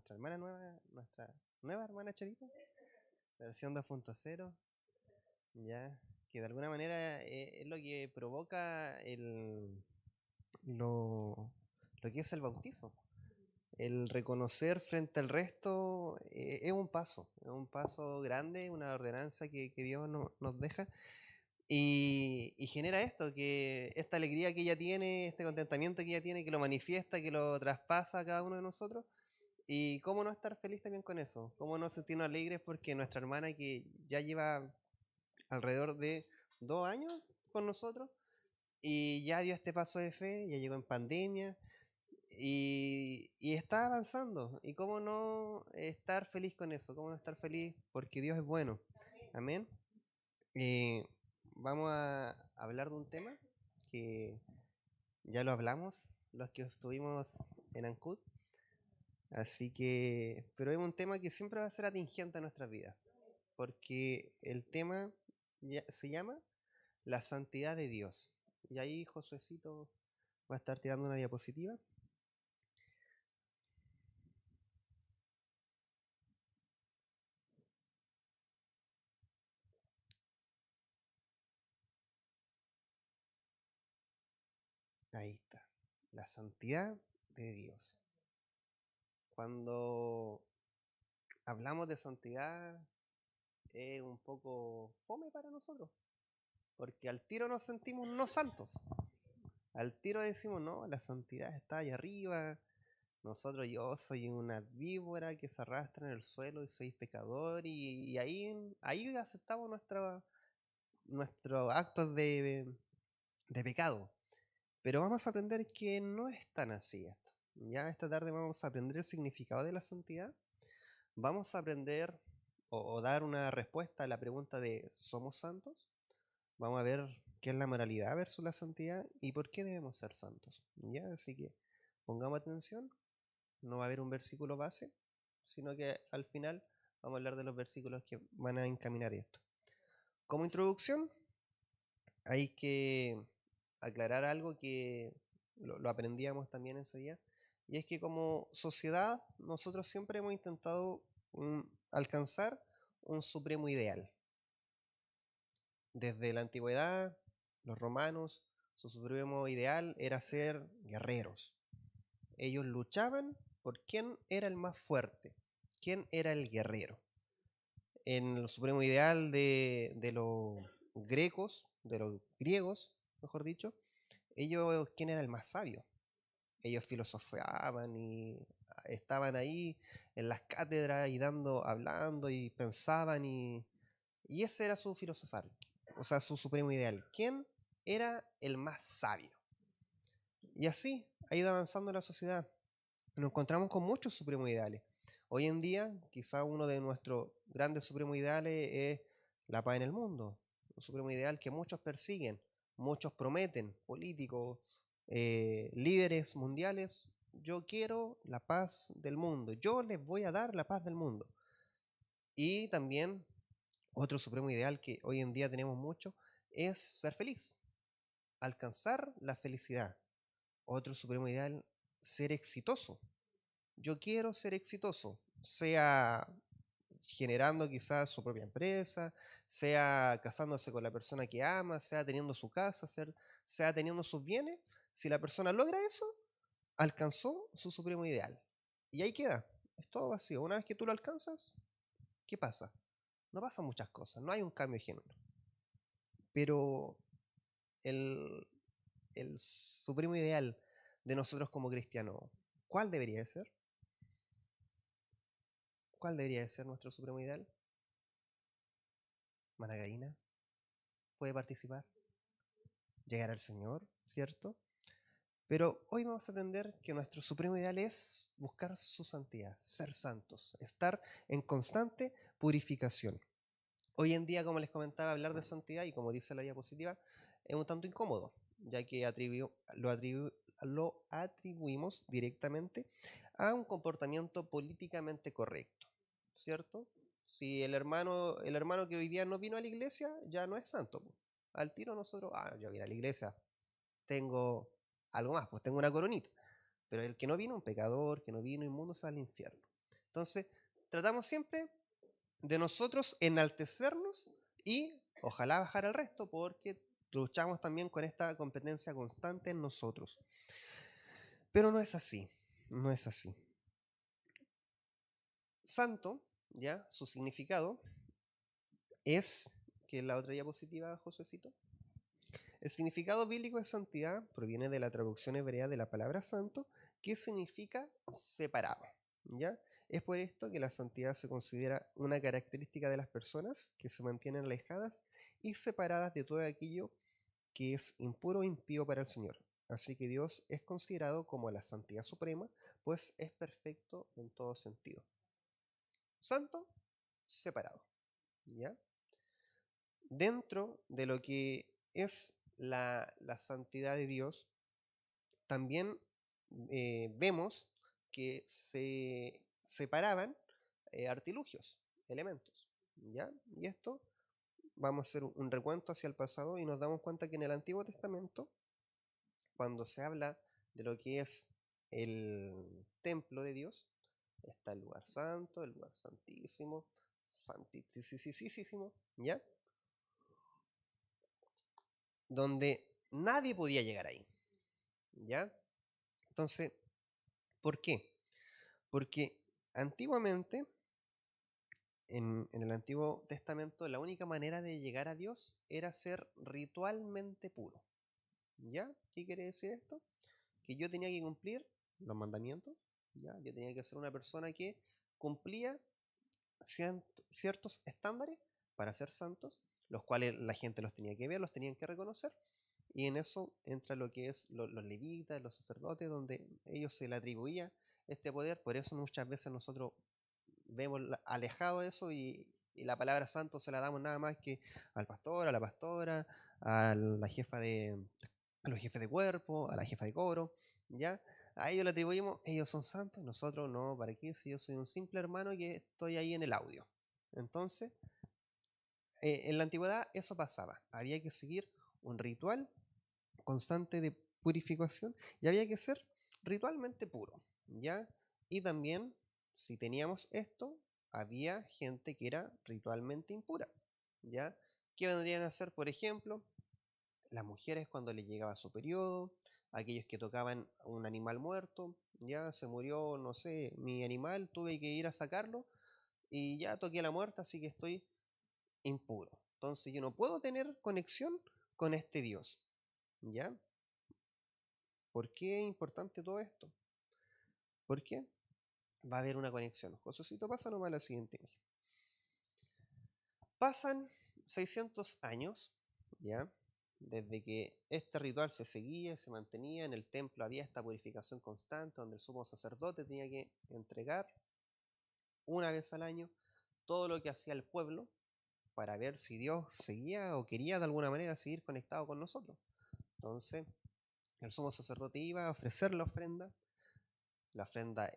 nuestra hermana nueva, nuestra nueva hermana Charita, versión 2.0, ya, que de alguna manera es lo que provoca lo que es el bautizo. El reconocer frente al resto es un paso grande, una ordenanza que Dios nos deja y genera esto, que esta alegría que ella tiene, este contentamiento que ella tiene, que lo manifiesta, que lo traspasa a cada uno de nosotros. Y cómo no estar feliz también con eso, cómo no sentirnos alegres porque nuestra hermana que ya lleva alrededor de 2 años con nosotros y ya dio este paso de fe, ya llegó en pandemia y está avanzando. Y cómo no estar feliz con eso, cómo no estar feliz porque Dios es bueno. Amén. Y vamos a hablar de un tema que ya lo hablamos, los que estuvimos en Ancud. Así que, pero es un tema que siempre va a ser atingente a nuestras vidas, porque el tema se llama la santidad de Dios. Y ahí Josuecito va a estar tirando una diapositiva. Ahí está. La santidad de Dios. Cuando hablamos de santidad es un poco fome para nosotros, porque al tiro nos sentimos no santos. Al tiro decimos, no, la santidad está allá arriba. Nosotros, yo soy una víbora que se arrastra en el suelo y soy pecador. Y ahí aceptamos nuestros actos de pecado. Pero vamos a aprender que no es tan así esto. Ya esta tarde vamos a aprender el significado de la santidad. Vamos a aprender o dar una respuesta a la pregunta de ¿somos santos? Vamos a ver qué es la moralidad versus la santidad y por qué debemos ser santos. ¿Ya? Así que pongamos atención. No va a haber un versículo base, sino que al final vamos a hablar de los versículos que van a encaminar esto. Como introducción, hay que aclarar algo que lo aprendíamos también ese día, y es que como sociedad nosotros siempre hemos intentado alcanzar un supremo ideal. Desde la antigüedad, los romanos, su supremo ideal era ser guerreros. Ellos luchaban por quién era el más fuerte, quién era el guerrero. En el supremo ideal de los de los griegos, mejor dicho, ellos, quién era el más sabio. Ellos filosofaban y estaban ahí en las cátedras y hablando y pensaban y ese era su filosofar, o sea, su supremo ideal. ¿Quién era el más sabio? Y así ha ido avanzando la sociedad. Nos encontramos con muchos supremos ideales. Hoy en día, quizá uno de nuestros grandes supremos ideales es la paz en el mundo. Un supremo ideal que muchos persiguen, muchos prometen, políticos, líderes mundiales. Yo quiero la paz del mundo. Yo les voy a dar la paz del mundo. Y también otro supremo ideal que hoy en día tenemos mucho es ser feliz, alcanzar la felicidad. Otro supremo ideal, ser exitoso. Yo quiero ser exitoso, sea generando quizás su propia empresa, sea casándose con la persona que ama, sea teniendo su casa, sea teniendo sus bienes. Si la persona logra eso, alcanzó su supremo ideal. Y ahí queda, es todo vacío. Una vez que tú lo alcanzas, ¿qué pasa? No pasan muchas cosas, no hay un cambio de género. Pero el, el supremo ideal de nosotros como cristianos, ¿cuál debería de ser? ¿Cuál debería de ser nuestro supremo ideal? Managaína puede participar, llegar al Señor, ¿cierto? Pero hoy vamos a aprender que nuestro supremo ideal es buscar su santidad, ser santos, estar en constante purificación. Hoy en día, como les comentaba, hablar de santidad, y como dice la diapositiva, es un tanto incómodo, ya que lo atribuimos directamente a un comportamiento políticamente correcto, ¿cierto? Si el hermano que hoy día no vino a la iglesia, ya no es santo, po. Al tiro nosotros, yo vine a la iglesia, tengo algo más, pues tengo una coronita. Pero el que no vino, un pecador, que no vino inmundo, se va al infierno. Entonces, tratamos siempre de nosotros enaltecernos y ojalá bajar al resto, porque luchamos también con esta competencia constante en nosotros. Pero no es así, no es así. Santo, ya, su significado es, que es la otra diapositiva, Josécito. El significado bíblico de santidad proviene de la traducción hebrea de la palabra santo, que significa separado, ¿ya? Es por esto que la santidad se considera una característica de las personas que se mantienen alejadas y separadas de todo aquello que es impuro o impío para el Señor. Así que Dios es considerado como la santidad suprema, pues es perfecto en todo sentido. Santo, separado, ¿ya? Dentro de lo que es la santidad de Dios, también vemos que se separaban artilugios, elementos, ¿ya? Y esto vamos a hacer un recuento hacia el pasado y nos damos cuenta que en el Antiguo Testamento, cuando se habla de lo que es el templo de Dios, está el lugar santo, el lugar santísimo, santísimo, ¿ya? Donde nadie podía llegar ahí, ¿ya? Entonces, ¿por qué? Porque antiguamente, en el Antiguo Testamento, la única manera de llegar a Dios era ser ritualmente puro, ¿ya? ¿Qué quiere decir esto? Que yo tenía que cumplir los mandamientos, ¿ya? Yo tenía que ser una persona que cumplía ciertos estándares para ser santos, los cuales la gente los tenía que ver, los tenían que reconocer, y en eso entra lo que es los levitas, los sacerdotes, donde ellos se le atribuía este poder. Por eso muchas veces nosotros vemos alejado eso, y la palabra santo se la damos nada más que al pastor, a la pastora, a la jefa a los jefes de cuerpo, a la jefa de coro, ¿ya? A ellos le atribuimos, ellos son santos, nosotros no, ¿para qué? Si yo soy un simple hermano que estoy ahí en el audio. Entonces, en la antigüedad eso pasaba, había que seguir un ritual constante de purificación y había que ser ritualmente puro, ¿ya? Y también, si teníamos esto, había gente que era ritualmente impura, ¿ya? ¿Qué vendrían a hacer, por ejemplo, las mujeres cuando les llegaba su periodo, aquellos que tocaban un animal muerto, ya se murió, no sé, mi animal, tuve que ir a sacarlo y ya toqué la muerte, así que estoy impuro. Entonces yo no puedo tener conexión con este Dios, ¿ya? ¿Por qué es importante todo esto? Porque va a haber una conexión. Josecito, pasa nomás a la siguiente imagen. Pasan 600 años, ¿ya? Desde que este ritual se seguía, se mantenía, en el templo había esta purificación constante, donde el sumo sacerdote tenía que entregar una vez al año todo lo que hacía el pueblo para ver si Dios seguía o quería de alguna manera seguir conectado con nosotros. Entonces, el sumo sacerdote iba a ofrecer la ofrenda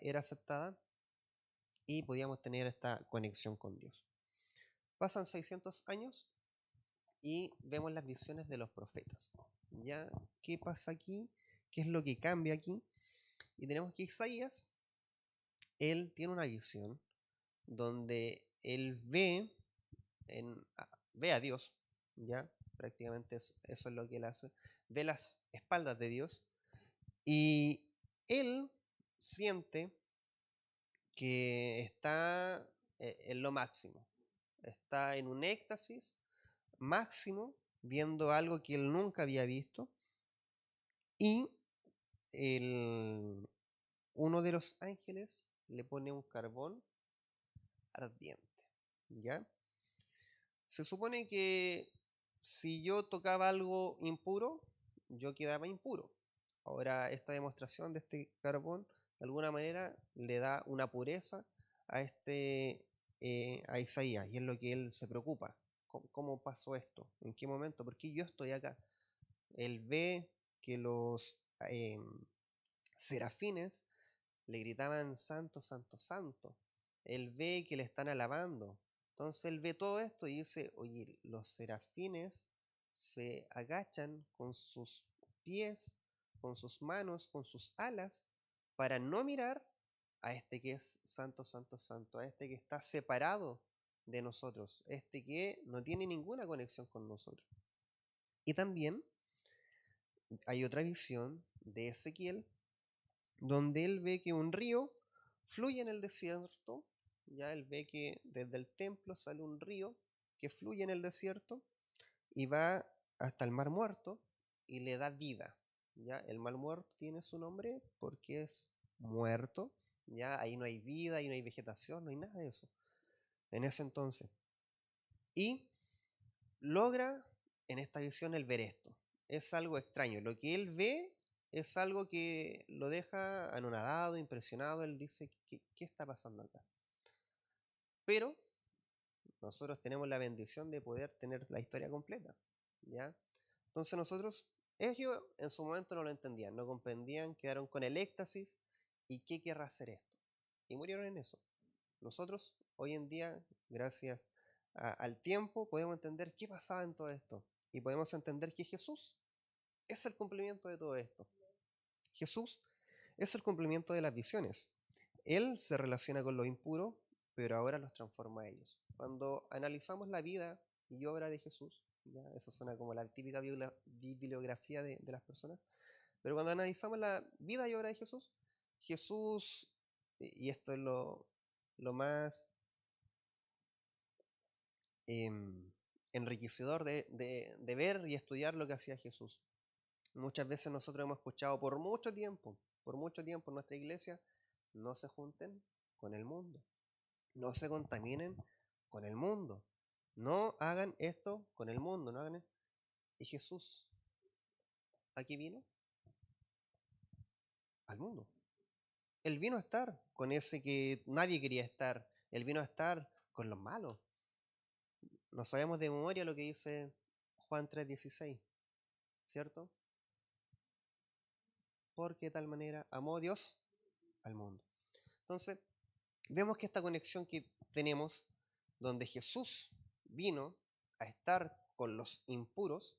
era aceptada y podíamos tener esta conexión con Dios. Pasan 600 años y vemos las visiones de los profetas. ¿Ya? ¿Qué pasa aquí? ¿Qué es lo que cambia aquí? Y tenemos que Isaías, él tiene una visión donde él ve a Dios, ¿ya? Prácticamente eso es lo que él hace. Ve las espaldas de Dios y él siente que está en lo máximo. Está en un éxtasis máximo, viendo algo que él nunca había visto, y uno de los ángeles le pone un carbón ardiente, ¿ya? Se supone que si yo tocaba algo impuro, yo quedaba impuro. Ahora, esta demostración de este carbón, de alguna manera, le da una pureza a Isaías, y es lo que él se preocupa. ¿Cómo pasó esto? ¿En qué momento? ¿Por qué yo estoy acá? Él ve que los serafines le gritaban santo, santo, santo. Él ve que le están alabando. Entonces él ve todo esto y dice, oye, los serafines se agachan con sus pies, con sus manos, con sus alas, para no mirar a este que es santo, santo, santo, a este que está separado de nosotros, este que no tiene ninguna conexión con nosotros. Y también hay otra visión de Ezequiel, donde él ve que un río fluye en el desierto, ya él ve que desde el templo sale un río que fluye en el desierto y va hasta el Mar Muerto y le da vida. ¿Ya? El Mar Muerto tiene su nombre porque es muerto, ya ahí no hay vida, ahí no hay vegetación, no hay nada de eso en ese entonces. Y logra en esta visión el ver esto. Es algo extraño. Lo que él ve es algo que lo deja anonadado, impresionado. Él dice, ¿qué está pasando acá? Pero nosotros tenemos la bendición de poder tener la historia completa, ¿ya? Entonces nosotros, ellos en su momento no lo entendían, no comprendían, quedaron con el éxtasis y qué querrá hacer esto. Y murieron en eso. Nosotros hoy en día, gracias al tiempo, podemos entender qué pasaba en todo esto. Y podemos entender que Jesús es el cumplimiento de todo esto. Jesús es el cumplimiento de las visiones. Él se relaciona con lo impuro, pero ahora los transforma a ellos. Cuando analizamos la vida y obra de Jesús, ¿ya? Eso suena como la típica bibliografía de las personas, pero cuando analizamos la vida y obra de Jesús, Jesús, y esto es lo más enriquecedor de ver y estudiar lo que hacía Jesús. Muchas veces nosotros hemos escuchado por mucho tiempo en nuestra iglesia, no se junten con el mundo, no se contaminen con el mundo, no hagan esto con el mundo, no hagan. Y Jesús aquí vino al mundo. Él vino a estar con ese que nadie quería estar. Él vino a estar con los malos. No sabemos de memoria lo que dice Juan 3:16, ¿cierto? Porque de tal manera amó Dios al mundo. Entonces, vemos que esta conexión que tenemos, donde Jesús vino a estar con los impuros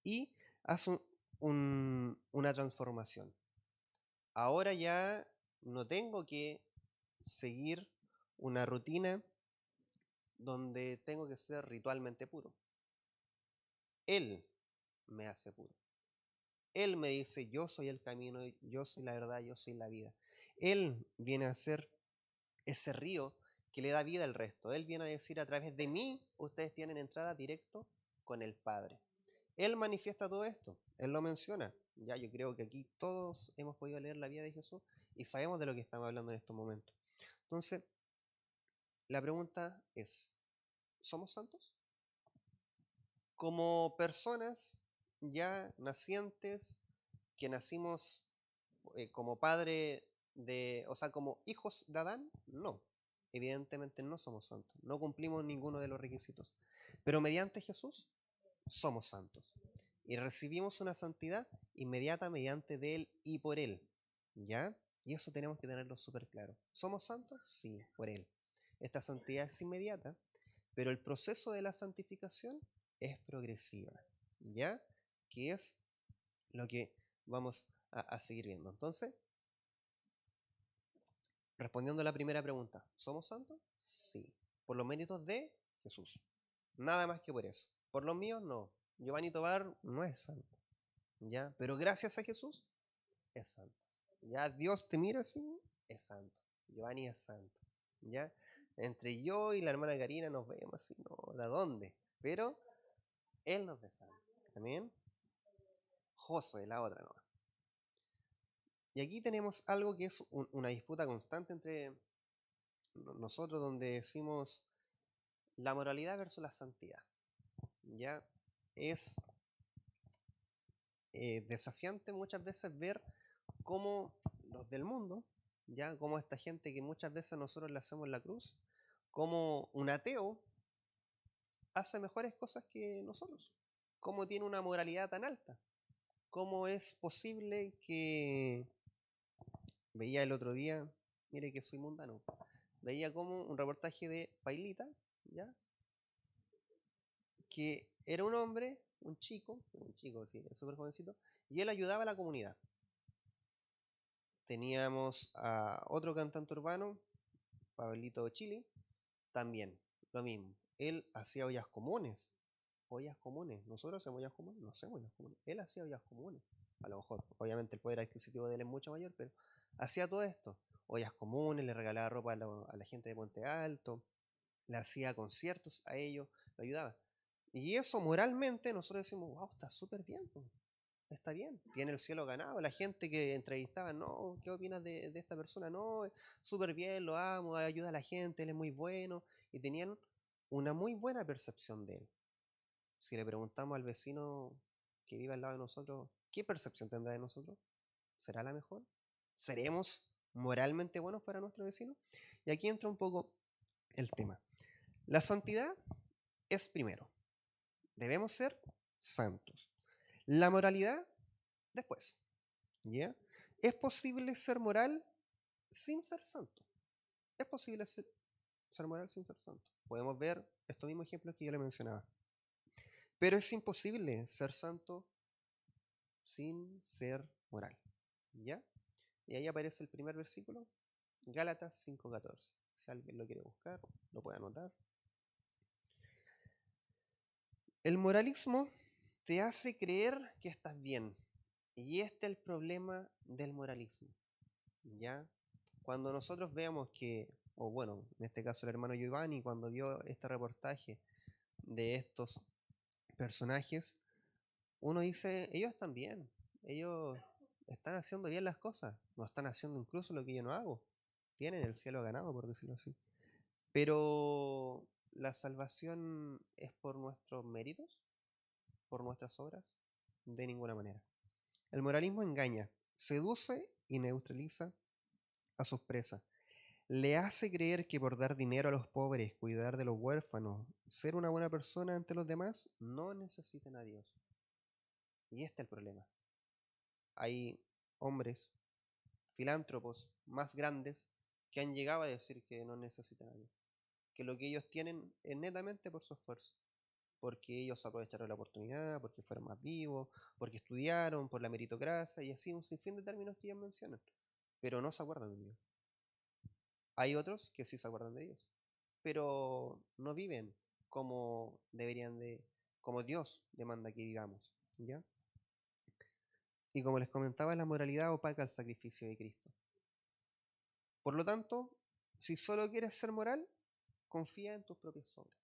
y hace una transformación. Ahora ya no tengo que seguir una rutina donde tengo que ser ritualmente puro. Él me hace puro. Él me dice, yo soy el camino, yo soy la verdad, yo soy la vida. Él viene a ser ese río que le da vida al resto. Él viene a decir, a través de mí, ustedes tienen entrada directo con el Padre. Él manifiesta todo esto, Él lo menciona. Ya yo creo que aquí todos hemos podido leer la vida de Jesús y sabemos de lo que estamos hablando en estos momentos. Entonces, la pregunta es, ¿somos santos? Como personas ya nacientes, que nacimos como padre de, o sea, como hijos de Adán, no. Evidentemente no somos santos, no cumplimos ninguno de los requisitos. Pero mediante Jesús somos santos. Y recibimos una santidad inmediata mediante de Él y por Él. ¿Ya? Y eso tenemos que tenerlo súper claro. ¿Somos santos? Sí, por Él. Esta santidad es inmediata, pero el proceso de la santificación es progresiva. ¿Ya? Que es lo que vamos a seguir viendo. Entonces, respondiendo a la primera pregunta, ¿somos santos? Sí. Por los méritos de Jesús. Nada más que por eso. Por los míos, no. Giovanni Tobar no es santo. ¿Ya? Pero gracias a Jesús, es santo. Ya Dios te mira así, es santo. Giovanni es santo. ¿Ya? Entre yo y la hermana Karina nos vemos así, ¿no? ¿De dónde? Pero Él nos ve santo. ¿También? Josué, la otra, ¿no? Y aquí tenemos algo que es una disputa constante entre nosotros, donde decimos la moralidad versus la santidad. ¿Ya? Es desafiante muchas veces ver cómo los del mundo, ya como esta gente que muchas veces nosotros le hacemos la cruz, como un ateo hace mejores cosas que nosotros, cómo tiene una moralidad tan alta, cómo es posible que veía el otro día, mire que soy mundano, veía como un reportaje de Pailita, ya que era un hombre, un chico, sí, súper jovencito, y él ayudaba a la comunidad. Teníamos a otro cantante urbano, Pablito Chili, también, lo mismo. Él hacía ollas comunes. Ollas comunes. Nosotros hacemos ollas comunes, no hacemos ollas comunes. Él hacía ollas comunes. A lo mejor, obviamente el poder adquisitivo de él es mucho mayor, pero hacía todo esto. Ollas comunes, le regalaba ropa a la gente de Puente Alto, le hacía conciertos a ellos, lo ayudaba. Y eso moralmente nosotros decimos, wow, está súper bien, po. Está bien, tiene el cielo ganado. La gente que entrevistaba, no, ¿qué opinas de esta persona? No, súper bien, lo amo, ayuda a la gente, él es muy bueno. Y tenían una muy buena percepción de él. Si le preguntamos al vecino que vive al lado de nosotros, ¿qué percepción tendrá de nosotros? ¿Será la mejor? ¿Seremos moralmente buenos para nuestro vecino? Y aquí entra un poco el tema. La santidad es primero. Debemos ser santos. La moralidad, después. ¿Ya? ¿Es posible ser moral sin ser santo? Es posible ser moral sin ser santo. Podemos ver estos mismos ejemplos que yo le mencionaba. Pero es imposible ser santo sin ser moral. ¿Ya? Y ahí aparece el primer versículo, Gálatas 5:14. Si alguien lo quiere buscar, lo puede anotar. El moralismo te hace creer que estás bien. Y este es el problema del moralismo. ¿Ya? Cuando nosotros veamos que, o bueno, en este caso el hermano Giovanni, cuando vio este reportaje de estos personajes, uno dice, ellos están bien, ellos están haciendo bien las cosas, no están haciendo incluso lo que yo no hago, tienen el cielo ganado, por decirlo así. Pero la salvación es por nuestros méritos, por nuestras obras, de ninguna manera. El moralismo engaña, seduce y neutraliza a sus presas. Le hace creer que por dar dinero a los pobres, cuidar de los huérfanos, ser una buena persona ante los demás, no necesitan a Dios. Y este es el problema. Hay hombres, filántropos más grandes, que han llegado a decir que no necesitan a Dios. Que lo que ellos tienen es netamente por su esfuerzo. Porque ellos aprovecharon la oportunidad, porque fueron más vivos, porque estudiaron, por la meritocracia y así un sinfín de términos que ellos mencionan. Pero no se acuerdan de Dios. Hay otros que sí se acuerdan de Dios, pero no viven como deberían de, como Dios demanda que vivamos, ¿ya? Y como les comentaba, la moralidad opaca el sacrificio de Cristo. Por lo tanto, si solo quieres ser moral, confía en tus propias obras,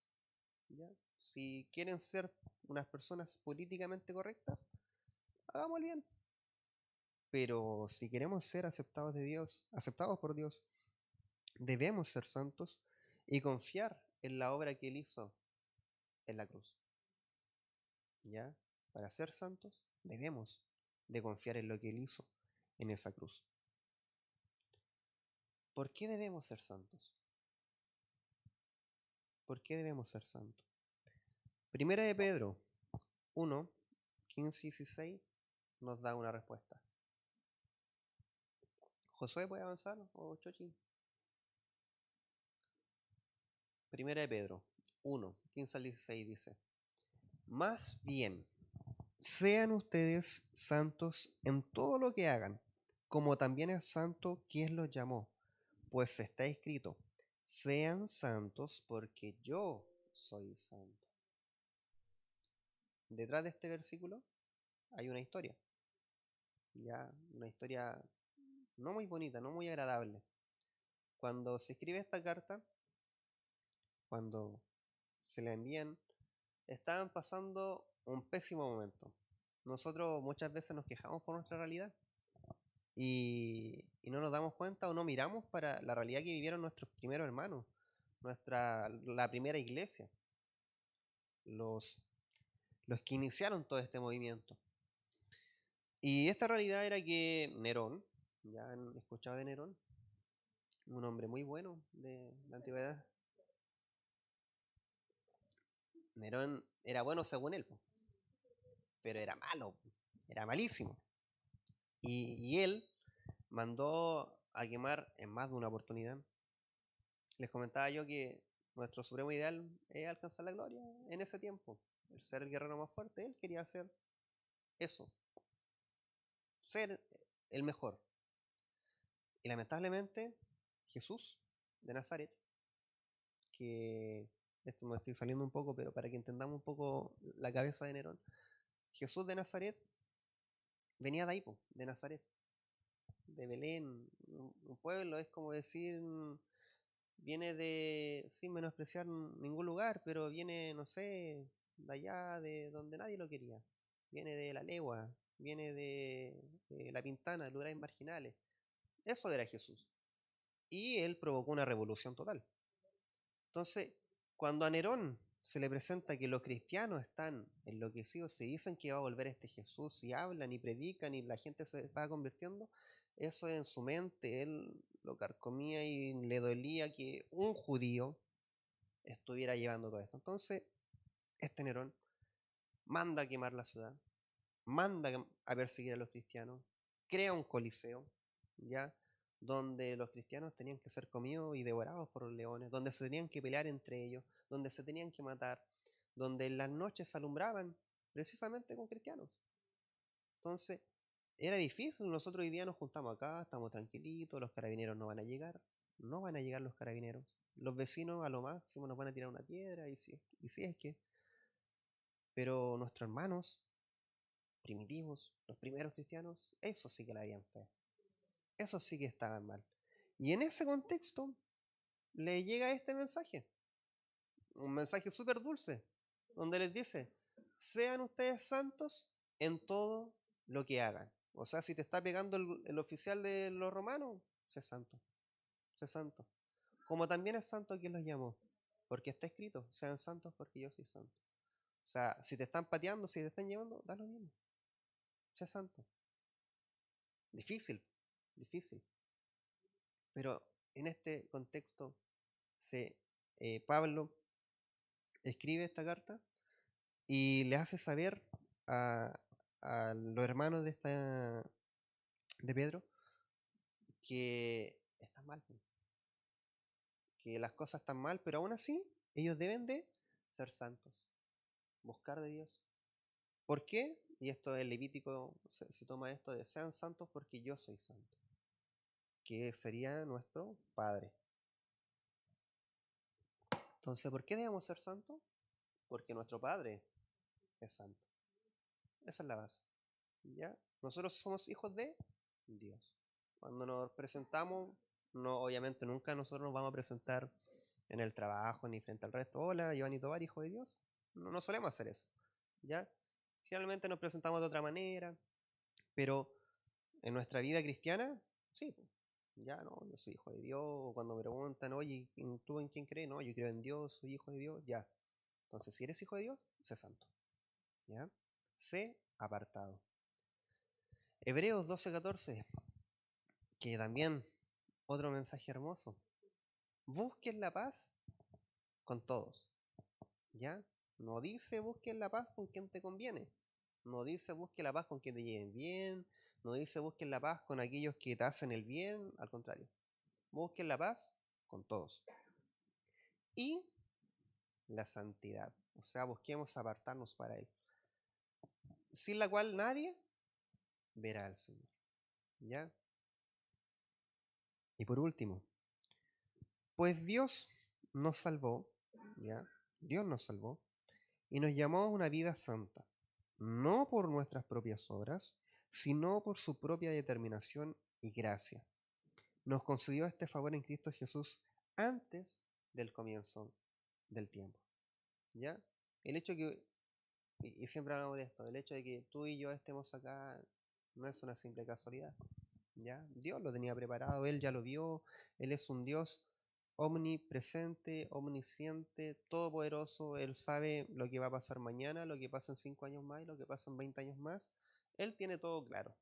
¿ya? Si quieren ser unas personas políticamente correctas, hagamos el bien. Pero si queremos ser aceptados de Dios, aceptados por Dios, debemos ser santos y confiar en la obra que Él hizo en la cruz. ¿Ya? Para ser santos debemos de confiar en lo que Él hizo en esa cruz. ¿Por qué debemos ser santos? ¿Por qué debemos ser santos? Primera de Pedro 1, 15 y 16 nos da una respuesta. ¿Josué puede avanzar o Chochi? Primera de Pedro 1, 15 al 16 dice, más bien, sean ustedes santos en todo lo que hagan, como también es santo quien los llamó. Pues está escrito, sean santos porque yo soy santo. Detrás de este versículo hay una historia, ya, una historia no muy bonita, no muy agradable. Cuando se escribe esta carta, cuando se la envían, estaban pasando un pésimo momento. Nosotros muchas veces nos quejamos por nuestra realidad y no nos damos cuenta o no miramos para la realidad que vivieron nuestros primeros hermanos, la primera iglesia, los, los que iniciaron todo este movimiento. Y esta realidad era que Nerón, ya han escuchado de Nerón, un hombre muy bueno de la antigüedad. Nerón era bueno según él, pero era malo, era malísimo. Y él mandó a quemar en más de una oportunidad. Les comentaba yo que nuestro supremo ideal es alcanzar la gloria en ese tiempo. El ser el guerrero más fuerte, él quería hacer eso, ser el mejor. Y lamentablemente, Jesús de Nazaret, que esto me estoy saliendo un poco, pero para que entendamos un poco la cabeza de Nerón, Jesús de Nazaret venía de ahí, po, de Nazaret, de Belén, un pueblo, es como decir, viene de, sin menospreciar ningún lugar, pero viene, no sé, de allá, de donde nadie lo quería. Viene de La Legua, viene de La Pintana, de lugares marginales. Eso era Jesús. Y él provocó una revolución total. Entonces, cuando a Nerón se le presenta que los cristianos están enloquecidos, se dicen que va a volver este Jesús, y hablan y predican y la gente se va convirtiendo, eso en su mente, él lo carcomía y le dolía que un judío estuviera llevando todo esto. Entonces, este Nerón manda a quemar la ciudad, manda a perseguir a los cristianos, crea un coliseo, ¿ya? Donde los cristianos tenían que ser comidos y devorados por los leones, donde se tenían que pelear entre ellos, donde se tenían que matar, donde en las noches se alumbraban precisamente con cristianos. Entonces, era difícil, nosotros hoy día nos juntamos acá, estamos tranquilitos, los carabineros no van a llegar, no van a llegar los carabineros, los vecinos a lo máximo nos van a tirar una piedra, y si es que, pero nuestros hermanos primitivos, los primeros cristianos, eso sí que la habían fe. Eso sí que estaban mal. Y en ese contexto le llega este mensaje, un mensaje súper dulce, donde les dice, sean ustedes santos en todo lo que hagan. O sea, si te está pegando el oficial de los romanos, sé santo, sé santo. Como también es santo quien los llamó, porque está escrito, sean santos porque yo soy santo. O sea, si te están pateando, si te están llevando, da lo mismo, sé santo. Difícil, difícil. Pero en este contexto, Pablo escribe esta carta y le hace saber a, a los hermanos de Pedro que están mal, que las cosas están mal, pero aún así ellos deben de ser santos, buscar de Dios. ¿Por qué? Y esto el Levítico se toma esto de sean santos porque yo soy santo, que sería nuestro Padre. Entonces, ¿por qué debemos ser santos? Porque nuestro Padre es santo. Esa es la base. ¿Ya? Nosotros somos hijos de Dios. Cuando nos presentamos, no, obviamente nunca nosotros nos vamos a presentar en el trabajo ni frente al resto. Hola, Giovanni Tobar, hijo de Dios. No, no solemos hacer eso. ¿Ya? Finalmente nos presentamos de otra manera, pero en nuestra vida cristiana, sí. Ya, no, yo soy hijo de Dios. O cuando me preguntan, oye, ¿tú en quién crees? No, yo creo en Dios, soy hijo de Dios. Ya. Entonces, si eres hijo de Dios, sé santo. ¿Ya? Sé apartado. Hebreos 12:14, que también otro mensaje hermoso. Busquen la paz con todos, ¿ya? No dice busquen la paz con quien te conviene. No dice busquen la paz con quien te lleven bien. No dice busquen la paz con aquellos que te hacen el bien. Al contrario, busquen la paz con todos. Y la santidad. O sea, busquemos apartarnos para Él. Sin la cual nadie verá al Señor, ¿ya? Y por último, pues Dios nos salvó, ¿ya? Dios nos salvó y nos llamó a una vida santa, no por nuestras propias obras, sino por su propia determinación y gracia. Nos concedió este favor en Cristo Jesús antes del comienzo del tiempo. ¿Ya? El hecho que, y siempre hablamos de esto, el hecho de que tú y yo estemos acá no es una simple casualidad. ¿Ya? Dios lo tenía preparado, Él ya lo vio, Él es un Dios omnipresente, omnisciente, todopoderoso, Él sabe lo que va a pasar mañana, lo que pasa en 5 años más y lo que pasa en 20 años más, Él tiene todo claro.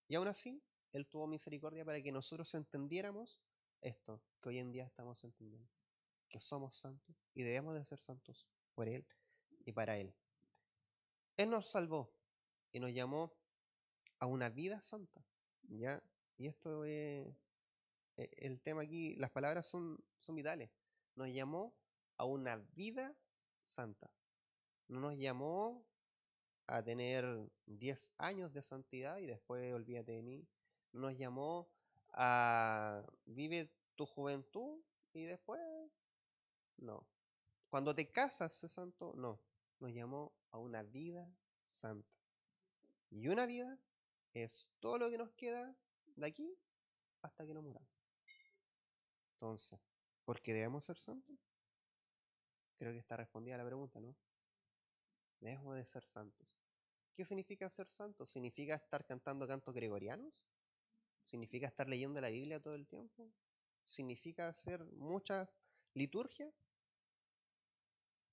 Y aún así, Él tuvo misericordia para que nosotros entendiéramos esto que hoy en día estamos entendiendo, que somos santos y debemos de ser santos por Él y para Él. Él nos salvó y nos llamó a una vida santa, ¿ya? Y esto es el tema aquí, las palabras son vitales. Nos llamó a una vida santa. No nos llamó a tener 10 años de santidad y después olvídate de mí. nos llamó a vive tu juventud y después no. Cuando te casas, sé santo, no. Nos llamó a una vida santa. Y una vida es todo lo que nos queda de aquí hasta que nos muramos. Entonces, ¿por qué debemos ser santos? Creo que está respondida la pregunta, ¿no? Debemos de ser santos. ¿Qué significa ser santos? ¿Significa estar cantando cantos gregorianos? ¿Significa estar leyendo la Biblia todo el tiempo? ¿Significa hacer muchas liturgias?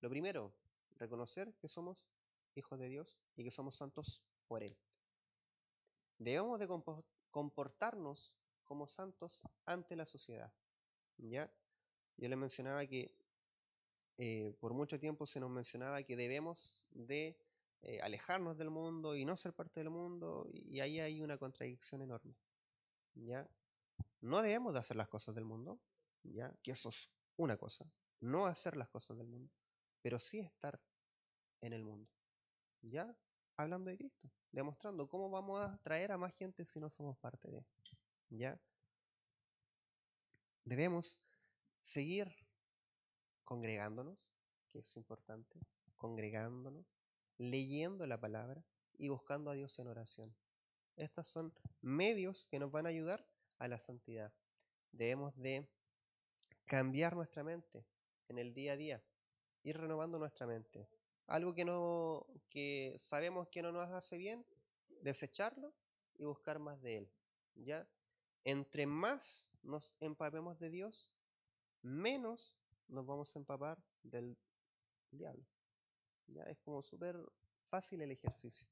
Lo primero, reconocer que somos hijos de Dios y que somos santos por Él. Debemos de comportarnos como santos ante la sociedad. ¿Ya? Yo les mencionaba que por mucho tiempo se nos mencionaba que debemos de alejarnos del mundo y no ser parte del mundo, y ahí hay una contradicción enorme. ¿Ya? No debemos de hacer las cosas del mundo, ¿ya? Que eso es una cosa, no hacer las cosas del mundo, pero sí estar en el mundo, ¿ya? Hablando de Cristo, demostrando cómo vamos a traer a más gente si no somos parte de, ¿ya? Debemos seguir congregándonos, que es importante, congregándonos, leyendo la palabra y buscando a Dios en oración. Estos son medios que nos van a ayudar a la santidad. Debemos de cambiar nuestra mente en el día a día, ir renovando nuestra mente. Algo que sabemos que no nos hace bien, desecharlo y buscar más de él. ¿Ya? Entre más nos empapemos de Dios, menos nos vamos a empapar del diablo. ¿Ya? Es como súper fácil el ejercicio.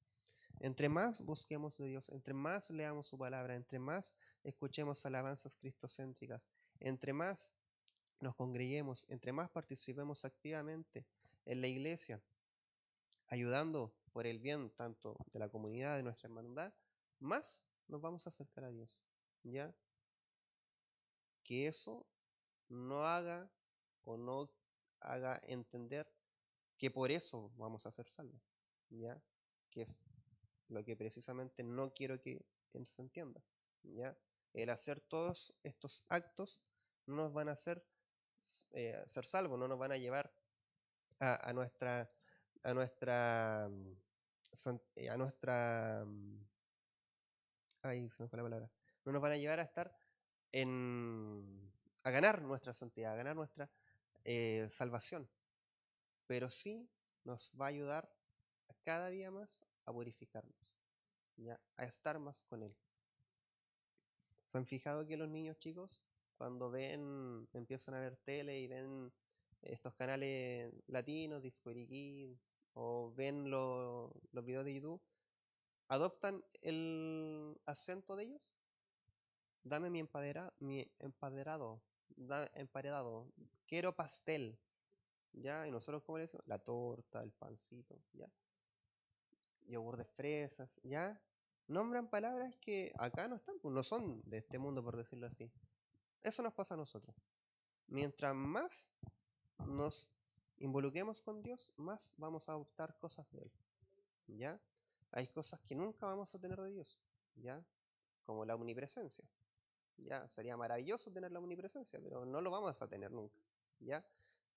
Entre más busquemos de Dios, entre más leamos su palabra, entre más escuchemos alabanzas cristocéntricas, entre más nos congreguemos, entre más participemos activamente en la iglesia, ayudando por el bien tanto de la comunidad, de nuestra hermandad, más nos vamos a acercar a Dios. ¿Ya? Que eso no haga o no haga entender que por eso vamos a ser salvos. ¿Ya? Que es lo que precisamente no quiero que se entienda. ¿Ya? El hacer todos estos actos no nos van a hacer ser salvos, no nos van a llevar a nuestra a nuestra a nuestra ay, se me fue la palabra. No nos van a llevar a estar a ganar nuestra santidad, a ganar nuestra salvación, pero sí nos va a ayudar a cada día más a purificarnos, ¿ya? A estar más con Él. ¿Se han fijado que los niños chicos, cuando empiezan a ver tele y ven estos canales latinos, Discovery Kids, o ven los videos de YouTube, adoptan el acento de ellos? Dame emparedado, quiero pastel, ¿ya? Y nosotros, ¿cómo le decimos? La torta, el pancito, ¿ya? Yogur de fresas, ¿ya? Nombran palabras que acá no están, pues no son de este mundo, por decirlo así. Eso nos pasa a nosotros. Mientras más nos involucremos con Dios, más vamos a adoptar cosas de Él, ¿ya? Hay cosas que nunca vamos a tener de Dios, ¿ya? Como la omnipresencia, ¿ya? Sería maravilloso tener la omnipresencia, pero no lo vamos a tener nunca, ¿ya?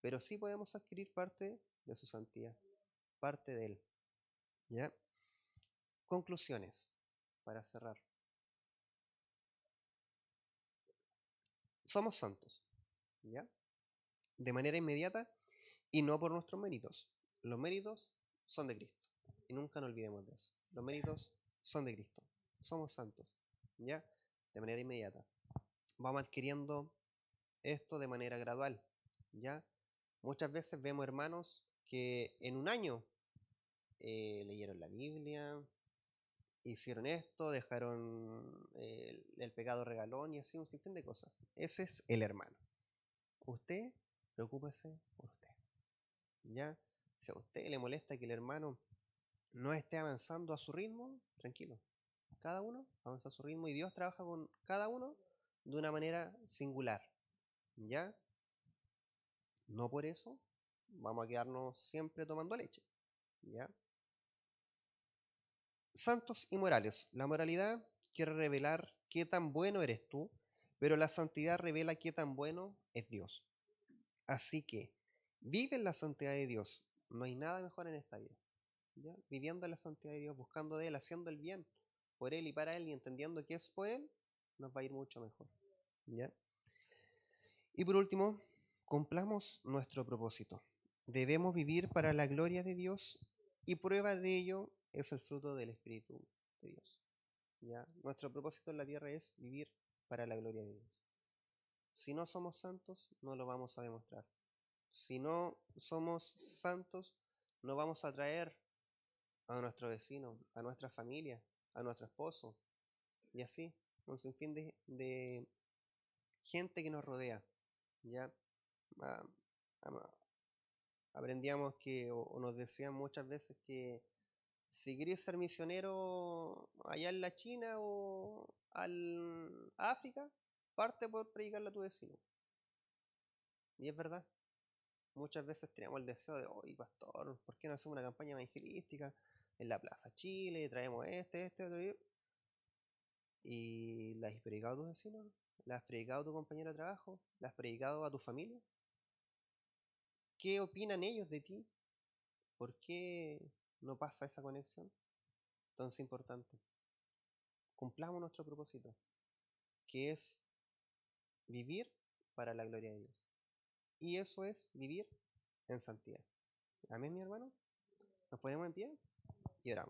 Pero sí podemos adquirir parte de su santidad, parte de Él, ¿ya? Conclusiones, para cerrar. Somos santos, ¿ya? De manera inmediata y no por nuestros méritos. Los méritos son de Cristo y nunca nos olvidemos de eso. Los méritos son de Cristo. Somos santos, ¿ya? De manera inmediata. Vamos adquiriendo esto de manera gradual, ¿ya? Muchas veces vemos hermanos que en un año leyeron la Biblia, hicieron esto, dejaron el pecado regalón y así un sinfín de cosas. Ese es el hermano. Usted, preocúpese por usted, ¿ya? Si a usted le molesta que el hermano no esté avanzando a su ritmo, tranquilo. Cada uno avanza a su ritmo y Dios trabaja con cada uno de una manera singular, ¿ya? No por eso vamos a quedarnos siempre tomando leche, ¿ya? Santos y morales. La moralidad quiere revelar qué tan bueno eres tú, pero la santidad revela qué tan bueno es Dios. Así que vive en la santidad de Dios. No hay nada mejor en esta vida. ¿Ya? Viviendo en la santidad de Dios, buscando de Él, haciendo el bien por Él y para Él y entendiendo que es por Él, nos va a ir mucho mejor. ¿Ya? Y por último, cumplamos nuestro propósito. Debemos vivir para la gloria de Dios y prueba de ello es el fruto del Espíritu de Dios. ¿Ya? Nuestro propósito en la tierra es vivir para la gloria de Dios. Si no somos santos, no lo vamos a demostrar. Si no somos santos, no vamos a traer a nuestro vecino, a nuestra familia, a nuestro esposo, y así, un sinfín de gente que nos rodea. ¿Ya? Ah, ah, aprendíamos que, o nos decían muchas veces que si querés ser misionero allá en la China o al África, parte por predicarle a tu vecino. Y es verdad, muchas veces tenemos el deseo de, oye, pastor, ¿por qué no hacemos una campaña evangelística en la Plaza Chile? Traemos otro. ¿Y la has predicado a tus vecinos? ¿La has predicado a tu compañero de trabajo? ¿La has predicado a tu familia? ¿Qué opinan ellos de ti? ¿Por qué no pasa esa conexión? Entonces, importante, cumplamos nuestro propósito, que es vivir para la gloria de Dios. Y eso es vivir en santidad. Amén, mi hermano. ¿Nos ponemos en pie?